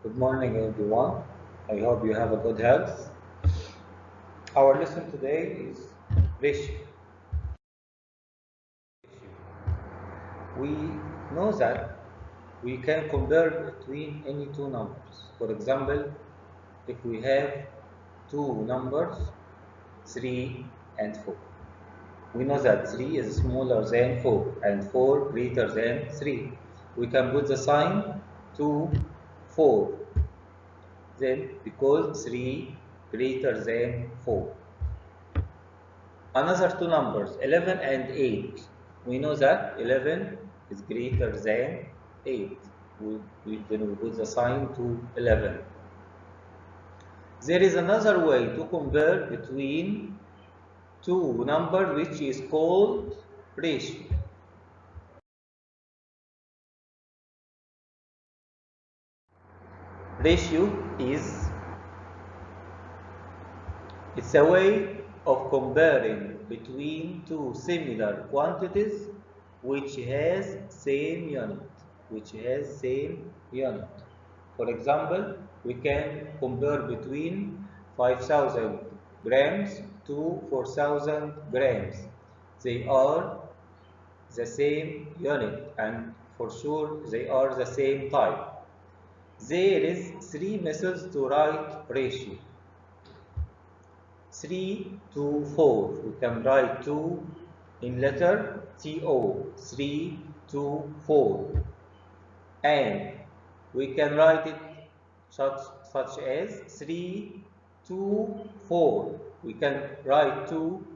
Good morning, everyone. I hope you have a good health. Our lesson today is ratio. We know that we can compare between any two numbers. For example, if we have two numbers, 3 and 4. We know that 3 is smaller than 4 and 4 greater than 3. We can put the sign to 4. Then, because 3 greater than 4. Another two numbers, 11 and 8. We know that 11 is greater than 8. Then we put the sign to 11. There is another way to compare between two numbers which is called ratio. Ratio it's a way of comparing between two similar quantities which has same unit. For example, we can compare between 5,000 grams to 4,000 grams. They are the same unit and for sure they are the same type. There is three methods to write ratio. 3 to 4. We can write 2 in letter TO, 3 to 4. And we can write it such as 3 to 4. We can write 2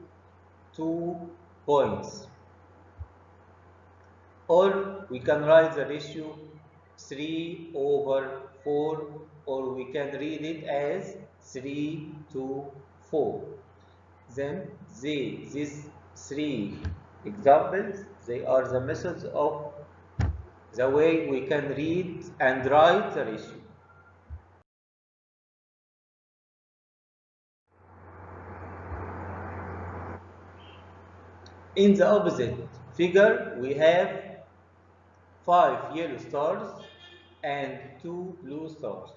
points. Or we can write the ratio 3 over 4, or we can read it as 3 to 4. Then these three examples, they are the methods of the way we can read and write the ratio. In the opposite figure, we have 5 yellow stars and 2 blue stars.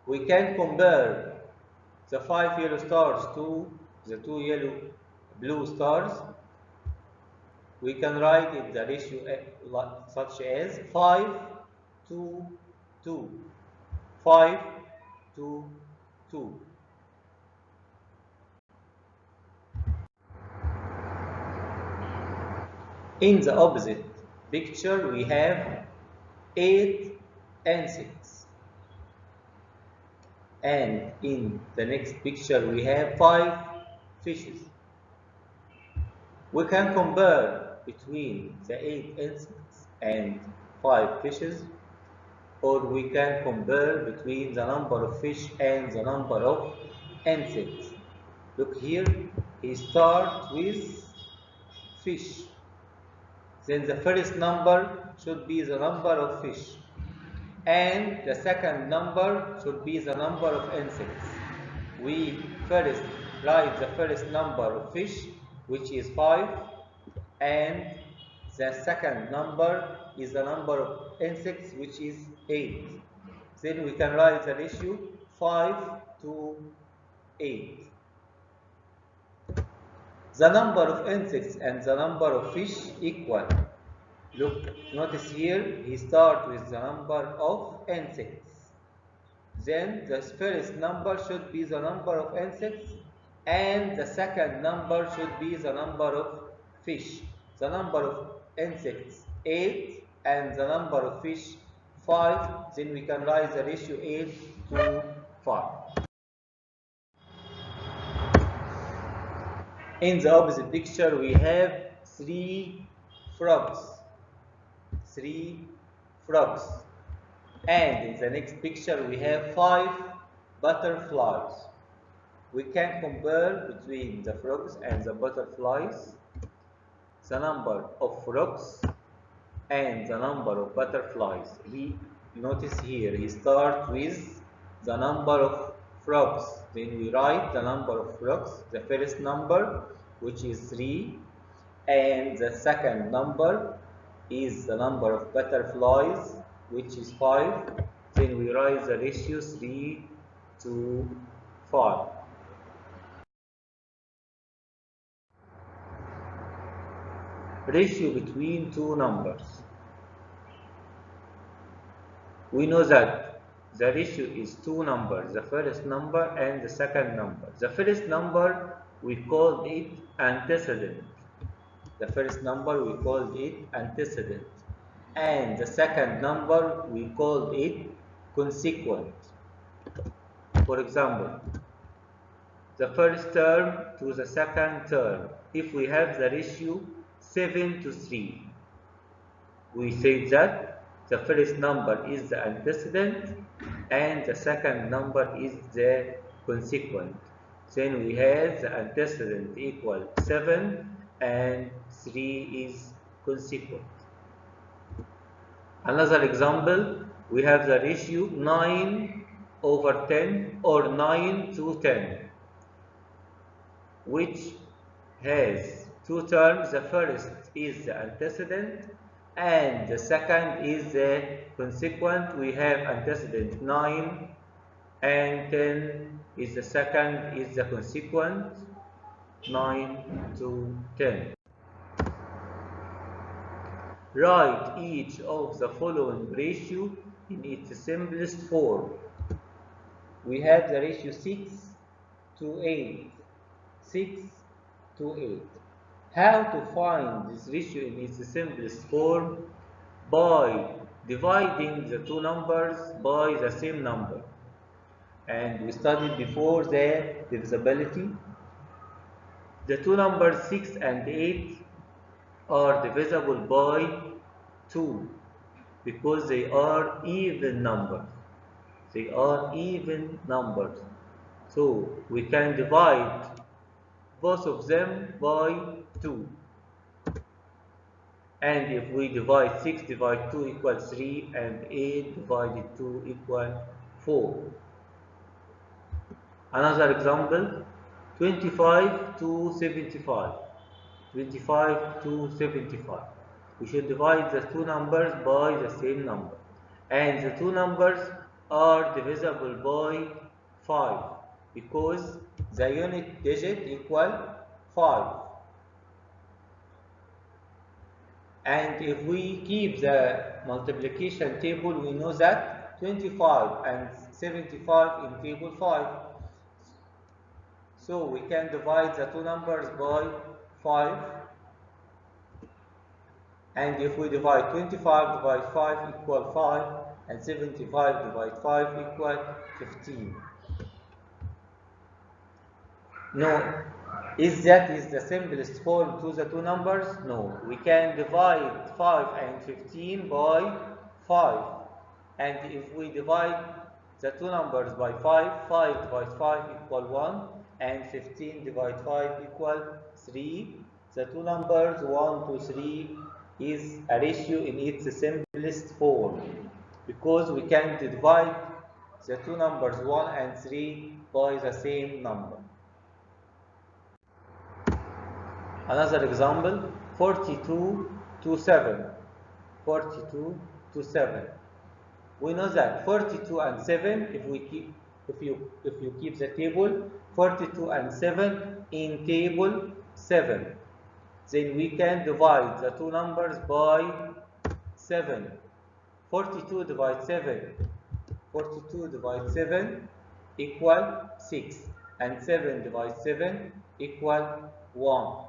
We can compare the 5 yellow stars to the 2 blue stars. We can write it the ratio such as 5 to 2. 5 to 2. In the opposite picture, we have 8 and 6. And in the next picture, we have 5 fishes. We can compare between the 8 insects and 5 fishes, or we can compare between the number of fish and the number of insects. Look here, he starts with fish. Then the first number should be the number of fish. And the second number should be the number of insects. We first write the first number of fish, which is 5, and the second number is the number of insects, which is 8. Then we can write the ratio 5 to 8. The number of insects and the number of fish equal. Look, notice here, he starts with the number of insects. Then the first number should be the number of insects and the second number should be the number of fish. The number of insects 8 and the number of fish 5. Then we can write the ratio 8 to 5. In the opposite picture, we have 3 frogs. 3 frogs. And in the next picture, we have 5 butterflies. We can compare between the frogs and the butterflies, the number of frogs and the number of butterflies. Notice here, he starts with the number of frogs. Then we write the number of frogs, the first number, which is 3, and the second number is the number of butterflies, which is 5. Then we write the ratio 3 to 5. Ratio between two numbers. We know that the ratio is two numbers, the first number and the second number. The first number we called it antecedent. The first number we called it antecedent. And the second number we called it consequent. For example, the first term to the second term. If we have the ratio 7 to 3, we say that the first number is the antecedent and the second number is the consequent. Then we have the antecedent equal 7 and 3 is consequent. Another example, we have the ratio 9 over 10 or 9 to 10, which has two terms. The first is the antecedent and the second is the consequent. We have antecedent 9 and 10 is the second is the consequent 9 to 10. Write each of the following ratio in its simplest form. We have the ratio 6 to 8. 6 to 8. How to find this ratio in its simplest form? By dividing the two numbers by the same number. And we studied before the divisibility. The two numbers 6 and 8 are divisible by 2 because they are even numbers. They are even numbers. So we can divide both of them by 2. And if we divide 6 divided 2 equals 3 and 8 divided 2 equals 4. Another example, 25 to 75. 25 to 75. We should divide the two numbers by the same number. And the two numbers are divisible by 5 because the unit digit equal 5. And if we keep the multiplication table, we know that 25 and 75 in table 5. So we can divide the two numbers by 5. And if we divide 25 divide 5 equal 5 and 75 divide 5 equal 15. No. Is that the simplest form to the two numbers? No. We can divide 5 and 15 by 5. And if we divide the two numbers by 5, 5 divided 5 equal 1 and 15 divided 5 equal 3. The two numbers 1 to 3 is a ratio in its simplest form because we can divide the two numbers 1 and 3 by the same number. Another example, 42 to 7. 42 to 7. We know that 42 and 7, if you keep the table, 42 and 7 in table 7, then we can divide the two numbers by 7. 42 divided 7. 42 divided 7 equal 6, and 7 divided 7 equal 1.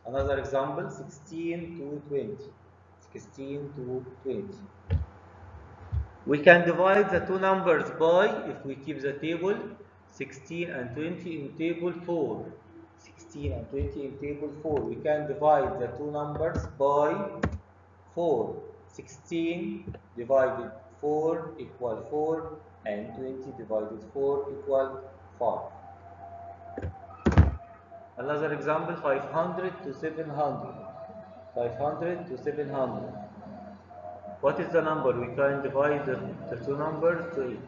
Another example, 16 to 20. 16 to 20. We can divide the two numbers by, if we keep the table, 16 and 20 in table 4. 16 and 20 in table 4. We can divide the two numbers by 4. 16 divided 4 equal 4 and 20 divided 4 equal 5. Another example, 500 to 700. 500 to 700. What is the number? We can divide the two numbers to 8.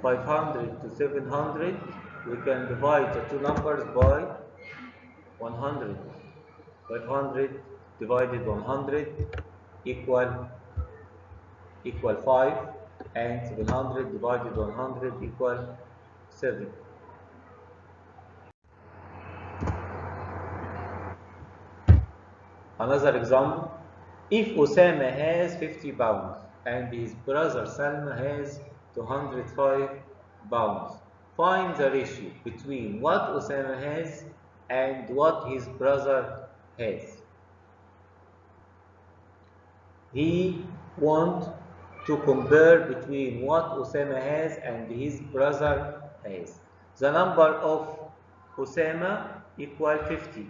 500 to 700. We can divide the two numbers by 100. 500 divided 100 equal equal 5, and 700 divided 100 equal 7. Another example, if Osama has 50 pounds and his brother Salma has 205 pounds, find the ratio between what Osama has and what his brother has. He wants to compare between what Osama has and his brother has. The number of Osama equal 50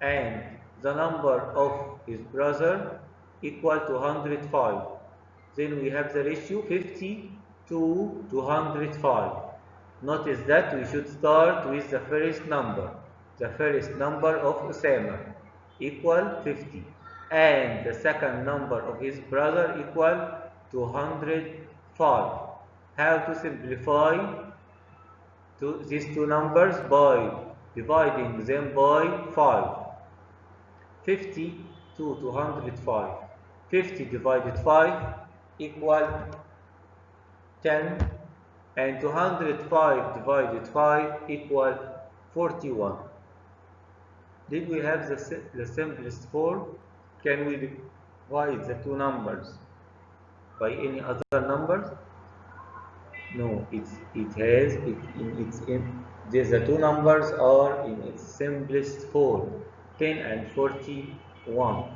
and the number of his brother equal to 105. Then we have the ratio 50 to 205. Notice that we should start with the first number. The first number of Osama equal 50 and the second number of his brother equal 205. How to simplify these two numbers? By dividing them by 5. 50 to 205. 50 divided 5 equal 10 and 205 divided 5 equal 41. Did we have the simplest form? Can we divide the two numbers by any other numbers? No, the two numbers are in its simplest form, 10 and 41.